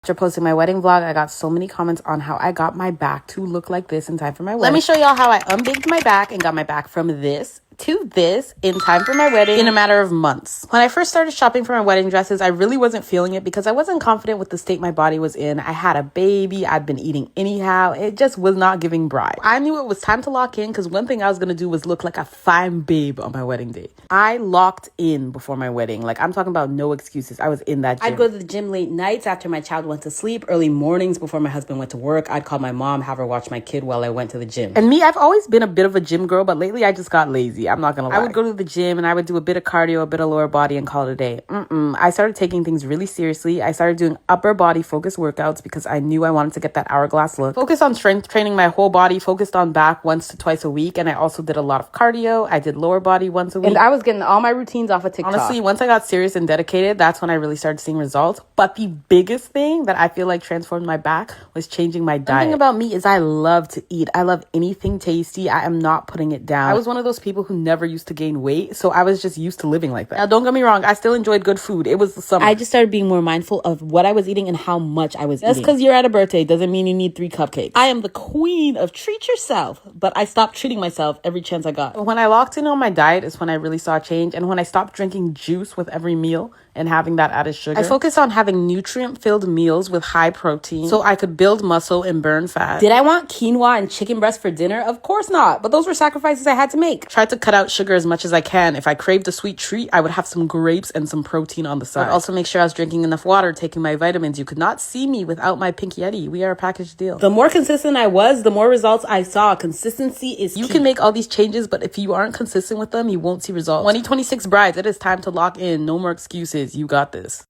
After posting my wedding vlog, I got so many comments on how I got my back to look like this in time for my wedding. Let me show y'all how I unbigged my back and got my back from this to this in time for my wedding in a matter of months. When I first started shopping for my wedding dresses, I really wasn't feeling it because I wasn't confident with the state my body was in. I had a baby, I'd been eating anyhow. It just was not giving bride. I knew it was time to lock in because one thing I was gonna do was look like a fine babe on my wedding day. I locked in before my wedding. Like, I'm talking about no excuses. I was in that gym. I'd go to the gym late nights after my child went to sleep, early mornings before my husband went to work. I'd call my mom, have her watch my kid while I went to the gym. And me, I've always been a bit of a gym girl, but lately I just got lazy. I'm not gonna lie. I would go to the gym and I would do a bit of cardio, a bit of lower body, and call it a day. I started taking things really seriously. I started doing upper body focused workouts because I knew I wanted to get that hourglass look. Focused on strength training my whole body, focused on back once to twice a week, and I also did a lot of cardio. I did lower body once a week. And I was getting all my routines off of TikTok. Honestly, once I got serious and dedicated, that's when I really started seeing results. But the biggest thing that I feel like transformed my back was changing my diet. One thing about me is I love to eat. I love anything tasty. I am not putting it down. I was one of those people who never used to gain weight, so I was just used to living like that. Now, don't get me wrong, I still enjoyed good food. It was the summer. I just started being more mindful of what I was eating and how much I was eating. Just because you're at a birthday doesn't mean you need 3 cupcakes. I am the queen of treat yourself, but I stopped treating myself every chance I got. When I locked in on my diet is when I really saw a change, and when I stopped drinking juice with every meal and having that added sugar. I focused on having nutrient-filled meals with high protein so I could build muscle and burn fat. Did I want quinoa and chicken breast for dinner? Of course not, but those were sacrifices I had to make. Tried to cut out sugar as much as I can. If I craved a sweet treat, I would have some grapes and some protein on the side. I'd also make sure I was drinking enough water, taking my vitamins. You could not see me without my Pink Yeti. We are a package deal. The more consistent I was, the more results I saw. Consistency is key. You can make all these changes, but if you aren't consistent with them, you won't see results. 2026 brides, it is time to lock in. No more excuses. You got this.